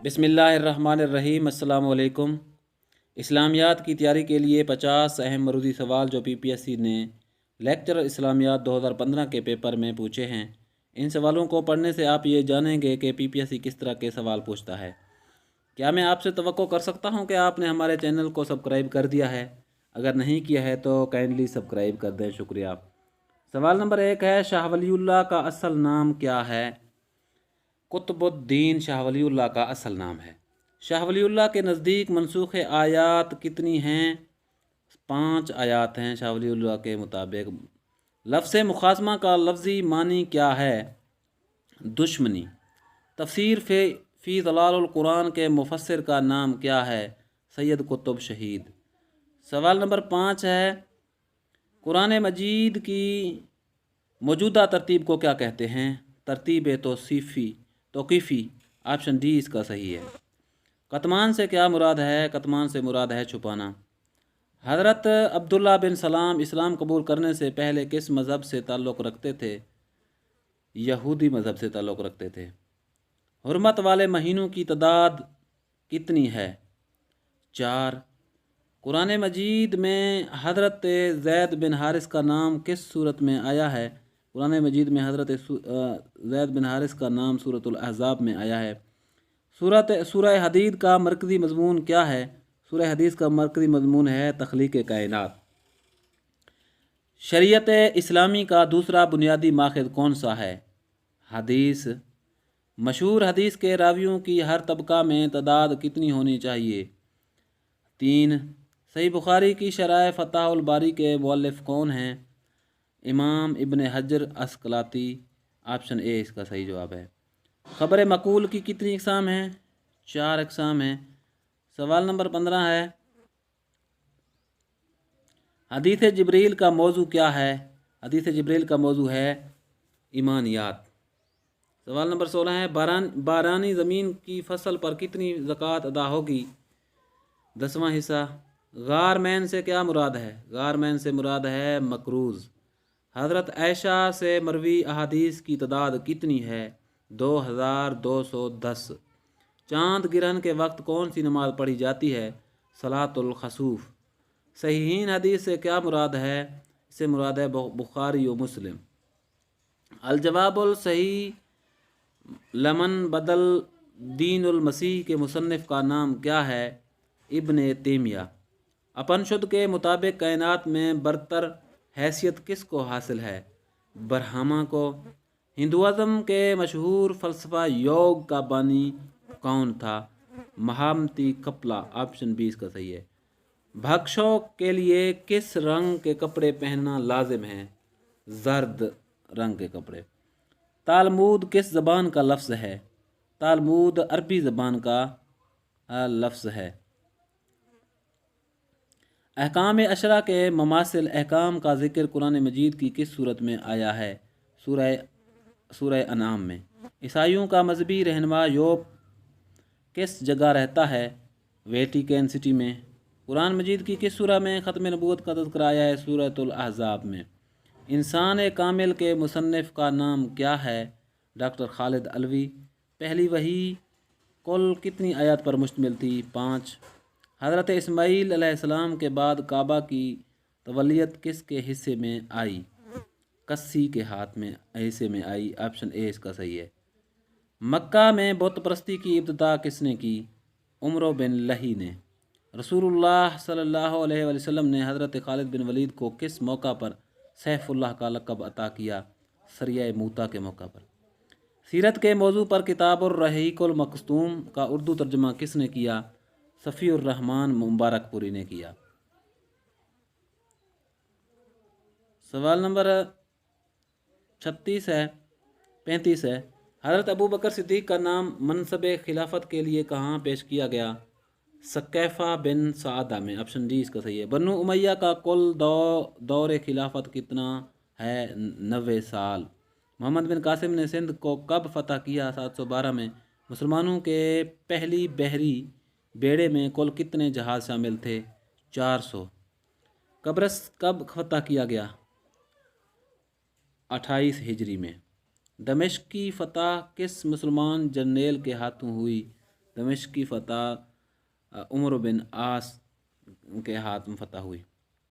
बिस्मिल्लाहिर्रहमानिर्रहीम। अस्सलाम वालेकुम। इस्लामियात की तैयारी के लिए 50 अहम मरूदी सवाल जो पीपीएससी ने लेक्चर इस्लामियात 2015 के पेपर में पूछे हैं। इन सवालों को पढ़ने से आप ये जानेंगे कि पीपीएससी किस तरह के सवाल पूछता है। क्या मैं आपसे तवक्को कर सकता हूँ कि आपने हमारे चैनल को सब्सक्राइब कर दिया है? अगर नहीं किया है तो काइंडली सब्सक्राइब कर दें, शुक्रिया। सवाल नंबर 1 है, शाह वलीउल्लाह का असल नाम क्या है? कुतुबुद्दीन शाह वलीउल्लाह का असल नाम है। शाह वलीउल्लाह के नज़दीक मनसूख आयात कितनी हैं? 5 आयात हैं शाह वलीउल्लाह के मुताबिक। लफ्ज़ मुखासमा का लफ्ज़ी मानी क्या है? दुश्मनी। तफसीर फ़ी ज़लालुल कुरान के मुफस्सिर का नाम क्या है? सैयद कुतुब शहीद। सवाल नंबर 5 है, कुरान मजीद की मौजूदा तरतीब को क्या कहते हैं? तरतीब तौक़ीफ़ी। ऑप्शन डी इसका सही है। कतमान से क्या मुराद है? कतमान से मुराद है छुपाना। हज़रत अब्दुल्ला बिन सलाम इस्लाम कबूल करने से पहले किस मज़हब से ताल्लुक़ रखते थे? यहूदी मज़हब से ताल्लुक़ रखते थे। हुर्मत वाले महीनों की तादाद कितनी है? 4। कुरान मजीद में हज़रत ज़ैद बिन हारिस का नाम किस सूरत में आया है? कुरान मजीद में हज़रत ज़ैद बिन हारिस का नाम सूरतुल अहज़ाब में आया है। सूरह हदीद का मरकज़ी मज़मून क्या है? सूरह हदीद का मरकज़ी मज़मून है तख़लीक़ कायनात। शरीयत इस्लामी का दूसरा बुनियादी माख़ज़ कौन सा है? हदीस। मशहूर हदीस के रावियों की हर तबका में तादाद कितनी होनी चाहिए? 3। सही बुखारी की शरह फ़ताहुल बारी के मुअल्लिफ़ कौन हैं? इमाम इब्न हजर अस्क़लाती। ऑप्शन ए इसका सही जवाब है। ख़बर मक़ूल की कितनी इक़साम हैं? 4 इक़साम हैं। सवाल नंबर 15 है, हदीस जिब्रील का मौजू क्या है? हदीस जिब्रील का मौजू है ईमानियात। सवाल नंबर 16 है, बारानी ज़मीन की फसल पर कितनी ज़कात अदा होगी? 10वां हिस्सा। गारमैन से क्या मुराद है? गारमैन से मुराद है मकरूज़। हज़रत आयशा से मरवी अहादीस की तादाद कितनी है? 2210। चाँद गिरहन के वक्त कौन सी नमाज पढ़ी जाती है? सलातुल खसूफ। सहीहीन हदीस से क्या मुराद है? इससे मुराद है बुखारी व मुस्लिम। अल जवाबुल सही लमन बदल दीनुल मसीह के मुसन्निफ़ का नाम क्या है? इब्न तैमिया। उपनिषद के मुताबिक कायनात में बरतर हैसियत किस को हासिल है? ब्रह्मा को। हिंदुज़म के मशहूर फ़लसफ़ा योग का बानी कौन था? महामती कपला। ऑप्शन बी इसका सही है। भक्षों के लिए किस रंग के कपड़े पहनना लाजिम है? जर्द रंग के कपड़े। तालमूद किस ज़बान का लफ्ज़ है? तालमूद अरबी ज़बान का लफ्ज़ है। अहकाम अशरा के ममासिल अहकाम का ज़िक्र कुरान मजीद की किस सूरत में आया है? सूरह अनाम में। ईसाइयों का मजहबी रहनुमा योब किस जगह रहता है? वेटिकन सिटी में। कुरान मजीद की किस सूरह में ख़त्म नबूवत का तज़किरा आया है? सूरतुल अहज़ाब में। इंसान कामिल के मुसन्निफ़ का नाम क्या है? डॉक्टर खालिद अलवी। पहली वही कुल कितनी आयत पर मुश्तमिल थी? 5। हज़रत इस्माईल अलैहिस्सलाम के बाद काबा की तवलियत किसके हिस्से में आई? कस्सी के हिस्से में आई। ऑप्शन ए इसका सही है। मक्का में बुत परस्ती की इब्तिदा किसने की? उमर बिन लही ने। रसूलुल्लाह सल्लल्लाहु अलैहि वसल्लम ने हज़रत खालिद बिन वलीद को किस मौका पर सैफ़ुल्लाह का लक़ब अता किया? सरिया मूता के मौका पर। सीरत के मौजू पर किताबुर रहीकुल मखतूम का उर्दू तर्जुमा किसने किया? सफ़ीउर रहमान मुबारकपुरी ने किया। सवाल नंबर 35 है, हज़रत अबू बकर सिद्दीक़ का नाम मनसब खिलाफत के लिए कहाँ पेश किया गया? सकैफ़ा बिन सादा में। ऑप्शन डी इसका सही है। बनु उमैया का कुल दौर खिलाफत कितना है? 90 साल। मोहम्मद बिन कासिम ने सिंध को कब फ़तह किया? 712 में। मुसलमानों के पहली बहरी बेड़े में कुल कितने जहाज़ शामिल थे? 400। कब्रस कब फ़तह किया गया? 28 हिजरी में। दमिश्क की फ़तह किस मुसलमान जर्नेल के हाथों हुई? دمشق کی فتح عمر بن عاص کے ہاتھ میں فتح ہوئی۔